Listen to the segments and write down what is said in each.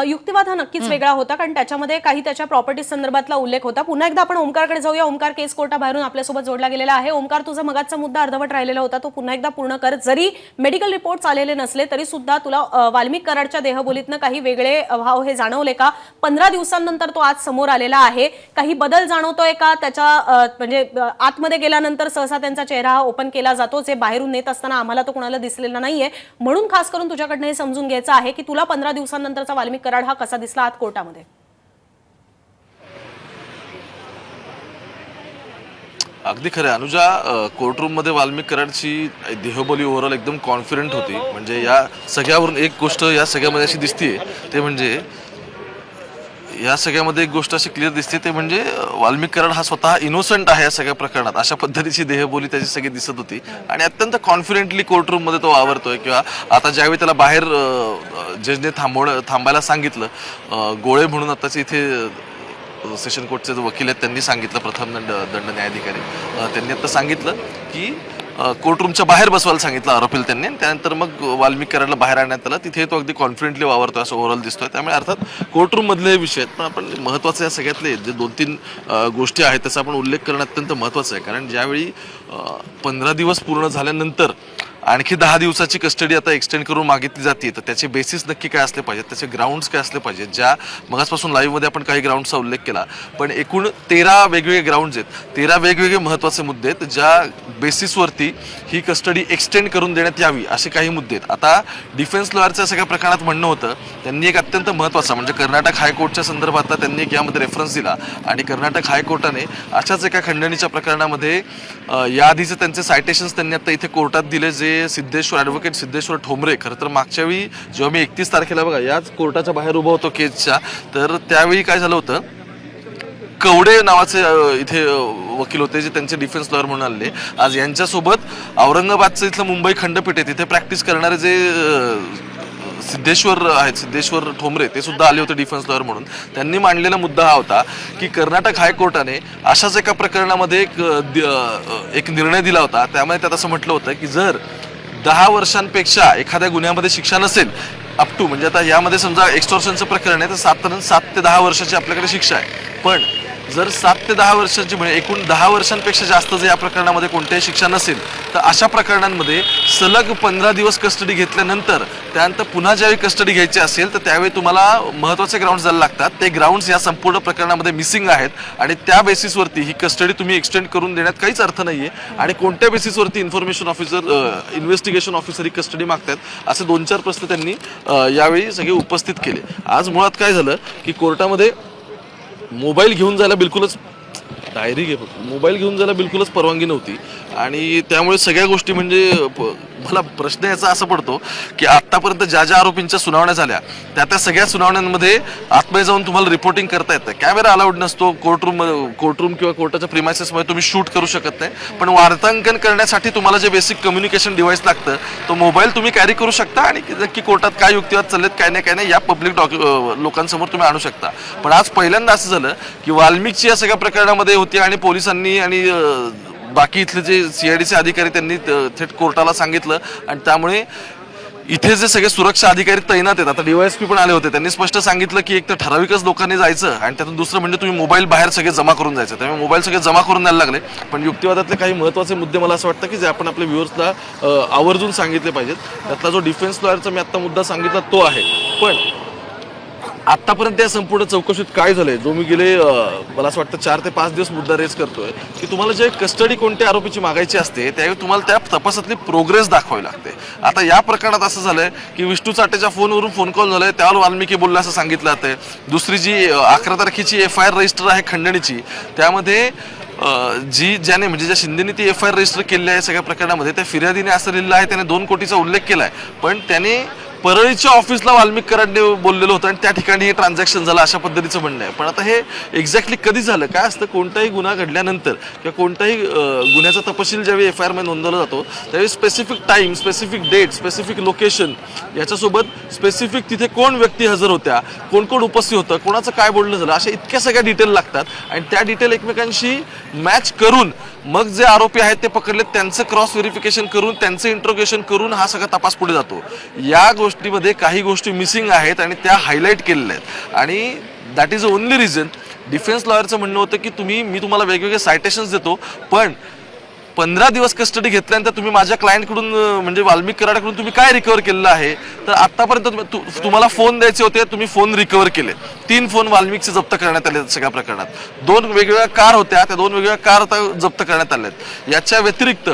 युक्तिवाद हा नक्कीच वेगळा होता, कारण त्याच्यामध्ये काही त्याच्या प्रॉपर्टी संदर्भातला उल्लेख होता. पुन्हा एकदा आपण ओमकारकडे जाऊया. ओमकार केस कोर्टाबाहेरून आपल्यासोबत जोडला गेलेला आहे. ओमकार, तुझा मगाचा मुद्दा अर्धवट राहिलेला होता, तो पुन्हा एकदा पूर्ण कर. जरी मेडिकल रिपोर्ट्स आलेले नसले तरी सुद्धा तुला वाल्मिक कराडच्या देहबोलीतनं काही वेगळे भाव हे जाणवले का? 15 दिवसांनंतर तो आज समोर आलेला आहे. काही बदल जाणवतोय का त्याच्या म्हणजे आतमध्ये गेल्यानंतर सहसा त्यांचा चेहरा हा ओपन केला जातो, जे बाहेरून नेत असताना आम्हाला तो कोणाला दिसलेला नाहीये. म्हणून खास करून तुझ्याकडनं हे समजून घ्यायचं आहे की तुला 15 दिवसांनंतरचा वाल्मिक कराड हा कसा दिसला आत कोर्टामध्ये? अगदी खरं आहे अनुजा. कोर्टरूम मध्ये वाल्मिक कराडची देहबोली ओव्हरऑल एकदम कॉन्फिडंट होती. म्हणजे या सगळ्यावरून एक गोष्ट या सगळ्यामध्ये अशी दिसते, ते म्हणजे या सगळ्यामध्ये एक गोष्ट अशी क्लिअर दिसते, ते म्हणजे वाल्मिक कराड हा स्वतः इनोसंट आहे या सगळ्या प्रकरणात. अशा पद्धतीची देहबोली त्याची सगळी दिसत होती आणि अत्यंत कॉन्फिडेंटली कोर्टरूम मध्ये तो वावरतोय. किंवा आता ज्यावेळी त्याला बाहेर जजने थांबायला सांगितलं, गोळे म्हणून आताचे इथे सेशन कोर्टचे जे वकील आहेत त्यांनी सांगितलं, प्रथम दंड न्यायाधिकारी त्यांनी आता सांगितलं की कोर्टरूमच्या बाहेर बसवायला सांगितलं आरोपीला त्यांनी. त्यानंतर मग वाल्मिक कराडला बाहेर आणण्यात आलं. तिथे तो अगदी कॉन्फिडेंटली वावरतोय असं ओव्हरऑल दिसतोय. त्यामुळे अर्थात कोर्टरूम मधले विषय आहेत, पण आपण महत्त्वाचे या सगळ्यातले जे 2-3 गोष्टी आहेत त्याचा आपण उल्लेख करणं अत्यंत महत्त्वाचं आहे. कारण ज्यावेळी 15 दिवस पूर्ण झाल्यानंतर आणखी 10 दिवसाची कस्टडी आता एक्सटेंड करून मागितली जाते, तर त्याचे बेसिस नक्की काय असले पाहिजेत, त्याचे ग्राउंड्स काय असले पाहिजेत. ज्या मगासपासून लाईव्हमध्ये आपण काही ग्राउंडचा उल्लेख केला, पण एकूण 13 वेगवेगळे ग्राउंड्स आहेत, 13 वेगवेगळे महत्त्वाचे मुद्दे आहेत ज्या बेसिसवरती ही कस्टडी एक्सटेंड करून देण्यात यावी असे काही मुद्दे आहेत. आता डिफेन्स लॉयरच्या सगळ्या प्रकरणात म्हणणं होतं, त्यांनी एक अत्यंत महत्त्वाचा म्हणजे कर्नाटक हायकोर्टच्या संदर्भातला त्यांनी एक यामध्ये रेफरन्स दिला आणि कर्नाटक हायकोर्टाने अशाच एका खंडणीच्या प्रकरणामध्ये याआधीचे त्यांचे सायटेशन्स त्यांनी आता इथे कोर्टात दिले, जे ॲडव्होकेट सिद्धेश्वर ठोंबरे. खरं तर मागच्या वेळी जेव्हा मी 31 तारखेला बघा याच कोर्टाच्या बाहेर उभा होतो केसच्या, तर त्यावेळी काय झालं होतं, कवडे नावाचे इथे वकील होते जे त्यांचे डिफेन्स लॉयर म्हणून आले. आज यांच्यासोबत औरंगाबादचं इथलं मुंबई खंडपीठ आहे तिथे प्रॅक्टिस करणारे जे सिद्धेश्वर आहेत, सिद्धेश्वर ठोंबरे, ते सुद्धा आले होते डिफेन्स लॉयर म्हणून. त्यांनी मांडलेला मुद्दा हा होता की कर्नाटक हायकोर्टाने अशाच एका प्रकरणामध्ये एक निर्णय दिला होता. त्यामुळे त्यात असं म्हटलं होतं की जर 10 वर्षांपेक्षा एखाद्या गुन्ह्यामध्ये शिक्षा नसेल, अप टू म्हणजे आता यामध्ये समजा एक्स्टॉर्शनचं प्रकरण आहे तर 7 ते 10 वर्षाची आपल्याकडे शिक्षा आहे. पण जर 7 ते 10 वर्षांची म्हणजे एकूण 10 वर्षांपेक्षा जास्त जर या प्रकरणामध्ये कोणत्याही शिक्षा नसेल, तर अशा प्रकरणांमध्ये सलग 15 दिवस कस्टडी घेतल्यानंतर त्यानंतर पुन्हा ज्यावेळी कस्टडी घ्यायची असेल तर त्यावेळी तुम्हाला महत्त्वाचे ग्राउंड्स द्यायला लागतात. ते ग्राउंड्स या संपूर्ण प्रकरणामध्ये मिसिंग आहेत आणि त्या बेसिसवरती ही कस्टडी तुम्ही एक्सटेंड करून देण्यात काहीच अर्थ नाहीये. आणि कोणत्या बेसिसवरती इन्फॉर्मेशन ऑफिसर, इन्व्हेस्टिगेशन ऑफिसर ही कस्टडी मागतात, असे 2-4 प्रश्न त्यांनी यावेळी सगळे उपस्थित केले. आज मुळात काय झालं की कोर्टामध्ये मोबाईल घेऊन जायला बिलकुलच, डायरी घे फक्त, मोबाईल घेऊन जायला बिलकुलच परवानगी नव्हती. आणि त्यामुळे सगळ्या गोष्टी म्हणजे मला प्रश्न याचा असा पडतो की आत्तापर्यंत ज्या ज्या आरोपींच्या सुनावण्या झाल्या त्या सगळ्या सुनावण्यांमध्ये आतमध्ये जाऊन तुम्हाला रिपोर्टिंग करता येतं. कॅमेरा अलाउड नसतो कोर्टरूम किंवा कोर्टाच्या प्रिमायसेसमध्ये तुम्ही शूट करू शकत नाही. पण वार्तांकन करण्यासाठी तुम्हाला जे बेसिक कम्युनिकेशन डिव्हाइस लागतं तो मोबाईल तुम्ही कॅरी करू शकता आणि नक्की कोर्टात काय युक्तिवाद चाललेत काय नाही या पब्लिक लोकांसमोर तुम्ही आणू शकता. पण आज पहिल्यांदा असं झालं की वाल्मिकची या सगळ्या प्रकरणामध्ये होती आणि पोलिसांनी आणि बाकी इथले जे CIDचे अधिकारी त्यांनी थेट कोर्टाला सांगितलं. आणि त्यामुळे इथे जे सगळे सुरक्षा अधिकारी तैनात आहेत, आता DYSP पण आले होते, त्यांनी स्पष्ट सांगितलं की एक तर ठराविकच लोकांनी जायचं आणि त्यातून दुसरं म्हणजे तुम्ही मोबाईल बाहेर सगळे जमा करून जायचं. त्यामुळे मोबाईल सगळे जमा करून द्यायला लागले. पण युक्तिवादातले काही महत्त्वाचे मुद्दे मला असं वाटतं की जे आपण आपल्या व्ह्युअर्सला आवर्जून सांगितले पाहिजेत. त्यातला जो डिफेन्स लॉयरचा मी आत्ता मुद्दा सांगितला तो आहे. पण आतापर्यंत या संपूर्ण चौकशीत काय झालंय, जो मी गेले मला असं वाटतं 4 ते 5 दिवस मुद्दा रेस करतोय की तुम्हाला जे कस्टडी कोणत्या आरोपीची मागायची असते त्यावेळी तुम्हाला त्या तपासातली प्रोग्रेस दाखवावी लागते. आता या प्रकरणात असं झालंय की विष्णू चाटेच्या फोनवरून फोन कॉल झालाय, त्यावर वाल्मिकी बोलला असं सांगितलं जातंय. दुसरी जी 11 तारखेची FIR रजिस्टर आहे खंडणीची, त्यामध्ये ज्याने म्हणजे ज्या शिंदेने ती FIR रजिस्टर केलेली आहे सगळ्या प्रकरणामध्ये, त्या फिर्यादीने असं लिहिलं आहे, त्याने 2 कोटीचा उल्लेख केलाय. पण त्याने परळीच्या ऑफिसला वाल्मिक कराडने बोललेलं होतं आणि त्या ठिकाणी हे ट्रान्झॅक्शन झालं अशा पद्धतीचं म्हणणं आहे. पण आता हे एक्झॅक्टली कधी झालं, काय असतं, कोणताही गुन्हा घडल्यानंतर किंवा कोणताही गुन्ह्याचा तपशील ज्यावेळी FIR मध्ये नोंदवला जातो त्यावेळी specific time, specific date, specific location याच्यासोबत स्पेसिफिक तिथे कोण व्यक्ती हजर होत्या, कोण कोण उपस्थित होतं, कोणाचं काय बोलणं झालं, अशा इतक्या सगळ्या डिटेल लागतात आणि त्या डिटेल एकमेकांशी मॅच करून मग जे आरोपी आहेत ते पकडले, त्यांचं क्रॉस व्हेरिफिकेशन करून त्यांचं इंट्रोगेशन करून हा सगळा तपास पुढे जातो. या गोष्टीमध्ये काही गोष्टी मिसिंग आहेत आणि त्या हायलाईट केलेल्या आहेत आणि that is a only reason. Defence लॉयरचं म्हणणं होतं की मी तुम्हाला वेगवेगळे सायटेशन्स देतो, पण 15 दिवस कस्टडी घेतल्यानंतर तुम्ही माझ्या क्लायंटकडून म्हणजे वाल्मिक कराडकडून तुम्ही काय रिकव्हर केलेलं आहे. तर आतापर्यंत तुम्हाला फोन द्यायचे होते, तुम्ही फोन रिकव्हर केले. 3 फोन वाल्मिकचे जप्त करण्यात आले सगळ्या प्रकरणात. 2 वेगवेगळ्या कार होत्या, त्या 2 वेगवेगळ्या कार आता जप्त करण्यात आल्यात. याच्या व्यतिरिक्त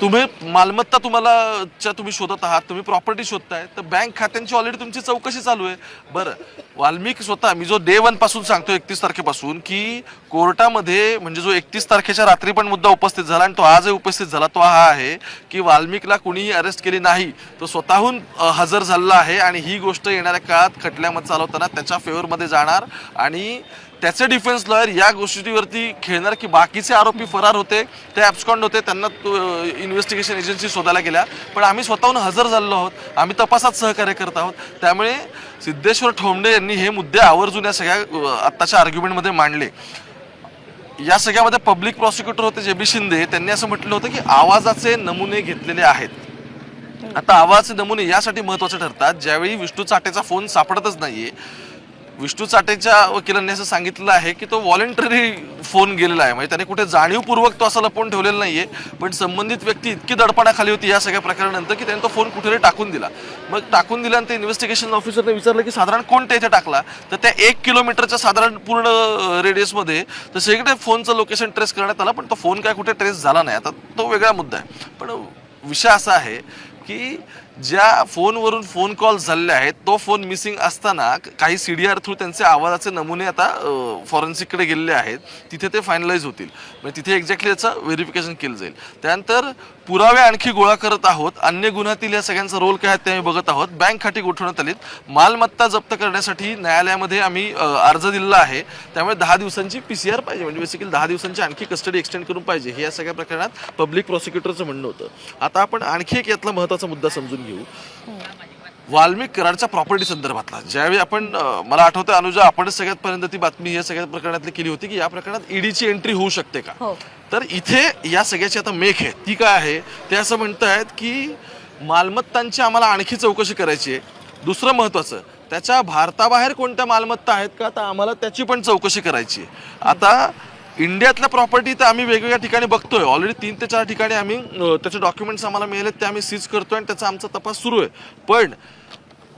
तुम्ही मालमत्ता तुम्ही शोधत आहात, तुम्ही प्रॉपर्टी शोधताय, तर बँक खात्यांची ऑलरेडी तुमची चौकशी चालू आहे. बरं, वाल्मिक स्वतः, मी जो डे 1 पासून सांगतो 31 तारखेपासून, की कोर्टामध्ये म्हणजे जो 31 तारखेच्या रात्री पण मुद्दा उपस्थित झाला आणि तो आजही उपस्थित झाला, तो हा आहे की वाल्मिकला कुणीही अरेस्ट केली नाही, तो स्वतःहून हजर झालेला आहे आणि ही गोष्ट येणाऱ्या काळात खटल्यामध्ये चालवताना त्याच्या फेवरमध्ये जाणार आणि त्याचे डिफेन्स लॉयर या गोष्टीवरती खेळणार की बाकीचे आरोपी फरार होते, ते ॲब्स्कॉन्ड होते, त्यांना इन्व्हेस्टिगेशन एजन्सी शोधायला गेल्या, पण आम्ही स्वतःहून हजर झालेलो आहोत, आम्ही तपासात सहकार्य करत आहोत. त्यामुळे सिद्धेश्वर ठोंबडे यांनी हे मुद्दे आवर्जून या सगळ्या आत्ताच्या आर्ग्युमेंटमध्ये मांडले. या सगळ्यामध्ये पब्लिक प्रॉसिक्युटर होते जे बी शिंदे, त्यांनी असं म्हटलं होतं की आवाजाचे नमुने घेतलेले आहेत. आता आवाजाचे नमुने यासाठी महत्त्वाचे ठरतात ज्यावेळी विष्णू चाटेचा फोन सापडतच नाहीये. विष्णू चाटेच्या वकिलांनी असं सांगितलं आहे की तो व्हॉलेंटरी फोन गेलेला आहे, म्हणजे त्याने कुठे जाणीवपूर्वक तो असं लपवून ठेवलेला नाहीये, पण संबंधित व्यक्ती इतकी दडपणाखाली होती या सगळ्या प्रकारानंतर की त्याने तो फोन कुठेतरी टाकून दिला. मग टाकून दिल्यानंतर इन्व्हेस्टिगेशन ऑफिसरने विचारलं की साधारण कोणत्या इथे टाकला, तर त्या 1 किलोमीटरच्या साधारण पूर्ण रेडियसमध्ये तर सगळे फोनचं लोकेशन ट्रेस करण्यात आलं, पण तो फोन काय कुठे ट्रेस झाला नाही. आता तो वेगळा मुद्दा आहे, पण विषय असा आहे की ज्या फोनवरून फोन कॉल झालेले आहेत तो फोन मिसिंग असताना काही CDR थ्रू त्यांचे आवाजाचे नमुने आता फॉरेन्सिककडे गेलेले आहेत, तिथे ते फायनलाइज होतील, म्हणजे तिथे एक्झॅक्टली याचं व्हेरिफिकेशन केलं जाईल. त्यानंतर पुरावे आणखी गोळा करत आहोत, अन्य गुन्ह्यातील या सगळ्यांचा रोल काय आहे ते आम्ही बघत आहोत. बँक खाती गोठवण्यात आलीत, मालमत्ता जप्त करण्यासाठी न्यायालयामध्ये आम्ही अर्ज दिलेला आहे, त्यामुळे 10 दिवसांची PCR पाहिजे, म्हणजे बेसिकली 10 दिवसांची आणखी कस्टडी एक्सटेंड करून पाहिजे, हे या सगळ्या प्रकरणात पब्लिक प्रॉसिक्युटरचं म्हणणं होतं. आता आपण आणखी एक यातला महत्त्वाचा मुद्दा समजून घेऊ, वाल्मिक कराडच्या प्रॉपर्टी संदर्भातला. ज्यावेळी आपण मला आठवतं अनुजा, आपणच सगळ्यात पर्यंत ती बातमी या सगळ्या प्रकरणातली केली होती की या प्रकरणात ईडीची एंट्री होऊ शकते का. तर इथे या सगळ्याची आता मेख आहे ती काय आहे, ते असं म्हणतायत की मालमत्तांची आम्हाला आणखी चौकशी करायची आहे. दुसरं महत्त्वाचं, त्याच्या भारताबाहेर कोणत्या मालमत्ता आहेत का, तर आम्हाला त्याची पण चौकशी करायची आहे. आता इंडियातल्या प्रॉपर्टी तर आम्ही वेगवेगळ्या ठिकाणी बघतोय, ऑलरेडी 3 ते 4 ठिकाणी आम्ही त्याचे डॉक्युमेंट्स आम्हाला मिळालेत, ते आम्ही सीज करतोय आणि त्याचा आमचा तपास सुरू आहे. पण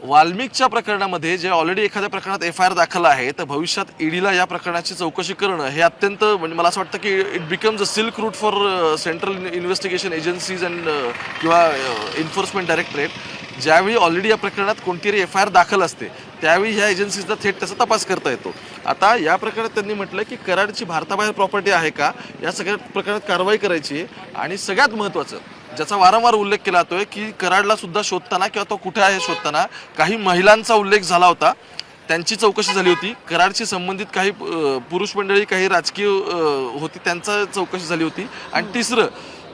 वाल्मिकच्या प्रकरणामध्ये जे ऑलरेडी एखाद्या प्रकरणात FIR दाखल आहे, तर भविष्यात ईडीला या प्रकरणाची चौकशी करणं हे अत्यंत, म्हणजे मला असं वाटतं की it becomes a silk route for central investigation agencies and किंवा एन्फोर्समेंट डायरेक्टरेट. ज्यावेळी ऑलरेडी या प्रकरणात कोणतीतरी FIR दाखल असते त्यावेळी ह्या एजन्सीजला थेट त्याचा तपास करता येतो. आता या प्रकरणात त्यांनी म्हटलं की कराडची भारताबाहेर प्रॉपर्टी आहे का, या सगळ्या प्रकरणात कारवाई करायची आहे. आणि सगळ्यात महत्त्वाचं, ज्याचा वारंवार उल्लेख केला जातोय की कराडला सुद्धा शोधताना किंवा तो कुठे आहे शोधताना काही महिलांचा उल्लेख झाला होता, त्यांची चौकशी झाली होती. कराडशी संबंधित काही पुरुष मंडळी, काही राजकीय होती, त्यांचा चौकशी झाली होती. आणि तिसरं,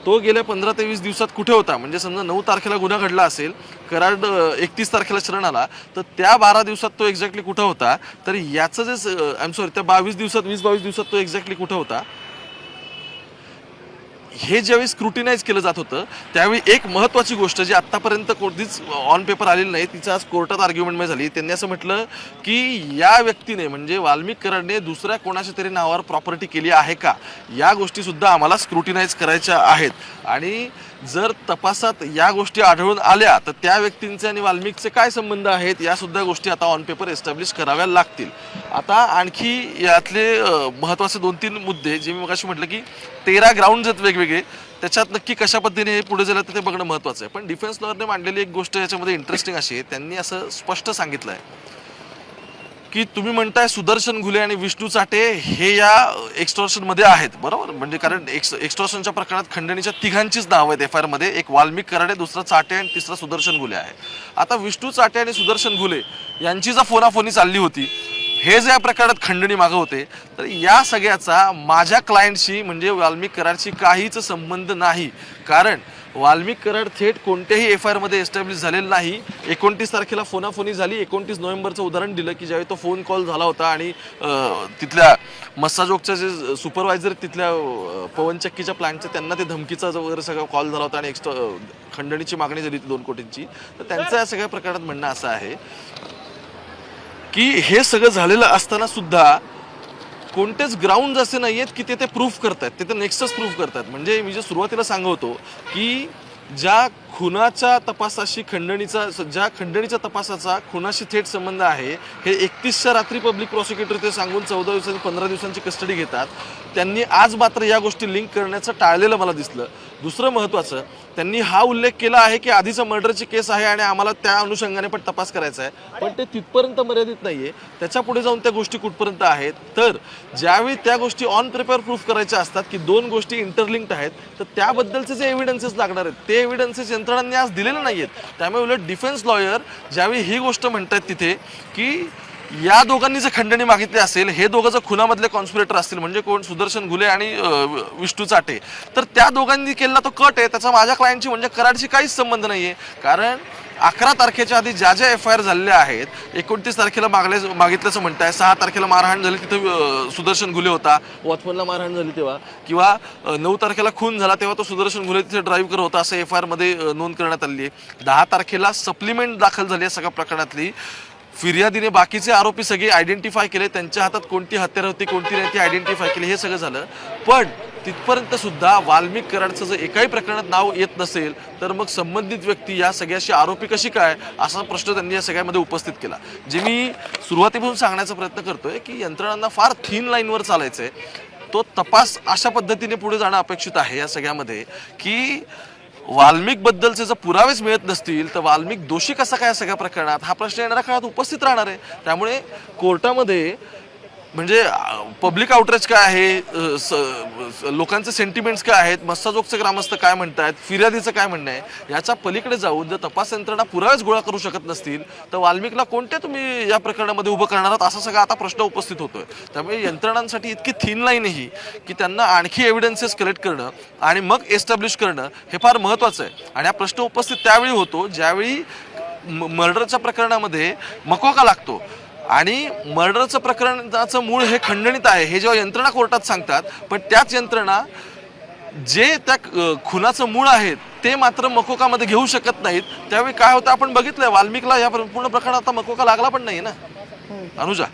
तो गेल्या 15 ते 20 दिवसात कुठे होता, म्हणजे समजा 9 तारखेला गुन्हा घडला असेल, कराड 31 तारखेला शरण आला, तर त्या 12 दिवसात तो एक्झॅक्टली कुठं होता, तर याचं जे त्या 22 दिवसात 20-22 दिवसात तो एक्झॅक्टली कुठं होता, हे ज्यावेळी स्क्रुटिनाइज केलं जात होतं त्यावेळी एक महत्त्वाची गोष्ट जी आत्तापर्यंत कोणतीच ऑन पेपर आलेली नाही, तिचं आज कोर्टात आर्ग्युमेंटमध्ये झाली. त्यांनी असं म्हटलं की या व्यक्तीने म्हणजे वाल्मिक कराडने दुसऱ्या कोणाच्या तरी नावावर प्रॉपर्टी केली आहे का, या गोष्टीसुद्धा आम्हाला स्क्रुटिनाइज करायच्या आहेत. आणि जर तपासात या गोष्टी आढळून आल्या तर त्या व्यक्तींचे आणि वाल्मिकचे काय संबंध आहेत, या सुद्धा गोष्टी आता ऑन पेपर एस्टॅब्लिश कराव्या लागतील. आता आणखी यातले महत्त्वाचे 2-3 मुद्दे, जे मी मगाशी म्हटलं की 13 ग्राउंड्स आहेत वेगवेगळे, त्याच्यात नक्की कशा पद्धतीने हे पुढे झालं तर ते बघणं महत्त्वाचं आहे. पण डिफेन्स लॉयरने मांडलेली एक गोष्ट याच्यामध्ये इंटरेस्टिंग अशी आहे, त्यांनी असं स्पष्ट सांगितलं आहे की तुम्ही म्हणताय सुदर्शन घुले आणि विष्णू चाटे हे या एक्स्टॉर्शनमध्ये आहेत, बरोबर, म्हणजे कारण एक्स्टॉर्शनच्या प्रकरणात खंडणीच्या तिघांचीच नावं आहेत FIR मध्ये, एक वाल्मिक कराडे, दुसरा चाटे आणि तिसरा सुदर्शन घुले आहे. आता विष्णू चाटे आणि सुदर्शन घुले यांची जर फोनाफोनी चालली होती, हे जे या प्रकरणात खंडणी मागं होते, तर या सगळ्याचा माझ्या क्लायंटशी म्हणजे वाल्मिक कराडशी काहीच संबंध नाही. कारण वाल्मिक कराड थेट कोणत्याही FIR मध्ये एस्टॅब्लिश झालेलं नाही. 29 तारखेला फोनाफोनी झाली. 29 नोव्हेंबरचं उदाहरण दिलं की ज्यावेळी तो फोन कॉल झाला होता आणि तिथल्या मस्साजोगच्या जे सुपरवायझर तिथल्या पवनचक्कीच्या प्लॅनचे त्यांना ते धमकीचा वगैरे सगळा कॉल झाला होता आणि एक्स्ट्रा खंडणीची मागणी झाली होती 2 कोटींची. तर त्यांचं या सगळ्या प्रकरणात म्हणणं असं आहे की हे सगळं झालेलं असताना सुद्धा कोणतेच ग्राउंड असे नाही आहेत की ते प्रूफ करतात, ते नेक्स्टच प्रूफ करतात. म्हणजे मी जे सुरुवातीला सांगतो की ज्या खुनाच्या तपासाशी ज्या खंडणीच्या तपासाचा खुनाशी थेट संबंध आहे, हे 31च्या रात्री पब्लिक प्रॉसिक्युटर ते सांगून 14 दिवसांची 15 दिवसांची कस्टडी घेतात. त्यांनी आज मात्र या गोष्टी लिंक करण्याचं टाळलेलं मला दिसलं. दुसरं महत्त्वाचं, त्यांनी हा उल्लेख केला आहे की आधीचं मर्डरची केस आहे आणि आम्हाला त्या अनुषंगाने पण तपास करायचा आहे, पण ते तिथपर्यंत मर्यादित नाहीये. त्याच्या पुढे जाऊन त्या गोष्टी कुठपर्यंत आहेत, तर ज्यावेळी त्या गोष्टी ऑन पेपर प्रूफ करायच्या असतात की 2 गोष्टी इंटरलिंक्ड आहेत, तर त्याबद्दलचे जे एव्हिडन्सेस लागणार आहेत ते एव्हिडन्सेस यंत्रणांनी आज दिलेले नाहीयेत. त्यामुळे उलट डिफेन्स लॉयर ज्यावेळी ही गोष्ट म्हणतात तिथे की या दोघांनी जर खंडणी मागितली असेल, हे दोघं जर खुनामधले कॉन्स्पिरेटर असतील, म्हणजे कोण सुदर्शन घुले आणि विष्णू चाटे, तर त्या दोघांनी केलेला तो कट आहे, त्याचा माझ्या क्लायंटची म्हणजे कराडशी काहीच संबंध नाहीये. कारण 11 तारखेच्या आधी ज्या FIR झालेल्या आहेत, 29 तारखेला मागितल्याचं म्हणताय, 6 तारखेला मारहाण झाली, तिथं सुदर्शन घुले होता, वॉचमनला मारहाण झाली तेव्हा, किंवा 9 तारखेला खून झाला तेव्हा तो सुदर्शन घुले तिथे ड्राईव्ह करत होता असं FIR मध्ये नोंद करण्यात आली आहे. 10 तारखेला सप्लिमेंट दाखल झाली आहे सगळ्या प्रकरणातली. फिर्यादीने बाकीचे आरोपी सगळे आयडेंटिफाय केले, त्यांच्या हातात कोणती हत्यारं होती कोणती नाही ती आयडेंटिफाय केली, हे सगळं झालं. पण तिथपर्यंत सुद्धा वाल्मिक कराडचं जर एकाही प्रकरणात नाव येत नसेल, तर मग संबंधित व्यक्ती या सगळ्याशी आरोपी कशी काय, असा प्रश्न त्यांनी या सगळ्यामध्ये उपस्थित केला. जे मी सुरुवातीपासून सांगण्याचा प्रयत्न करतोय की यंत्रणांना फार थिन लाईनवर चालायचंय. तो तपास अशा पद्धतीने पुढे जाणं अपेक्षित आहे या सगळ्यामध्ये की वाल्मिक बद्दलचे जर पुरावेच मिळत नसतील तर वाल्मिक दोषी कसा काय सगळ्या प्रकरणात, हा प्रश्न येणाऱ्या काळात उपस्थित राहणार आहे. त्यामुळे कोर्टामध्ये म्हणजे पब्लिक आउटरीच काय आहे, लोकांचे सेंटिमेंट्स काय आहेत, मस्साजोगचे ग्रामस्थ काय म्हणतात, फिर्यादीचं काय म्हणणं आहे, याच्या पलीकडे जाऊन जर तपास यंत्रणा पुरावेच गोळा करू शकत नसतील तर वाल्मिकला कोणते तुम्ही या प्रकरणामध्ये उभं करणार आहात, असा सगळा आता प्रश्न उपस्थित होतोय. त्यामुळे यंत्रणांसाठी इतकी थिन लाईन ही की त्यांना आणखी एव्हिडन्सेस कलेक्ट करणं आणि मग एस्टॅब्लिश करणं हे फार महत्त्वाचं आहे. आणि हा प्रश्न उपस्थित त्यावेळी होतो ज्यावेळी मर्डरच्या प्रकरणामध्ये मकोका लागतो आणि मर्डरचं प्रकरणाचं मूळ हे खंडणीत आहे हे जेव्हा यंत्रणा कोर्टात सांगतात, पण त्याच यंत्रणा जे त्या खुनाचं मूळ आहे ते मात्र मकोकामध्ये घेऊ शकत नाहीत. त्यावेळी काय होतं आपण बघितलंय, वाल्मिकला या पूर्ण प्रकरणात आता मकोका लागला पण नाही ना अनुजा.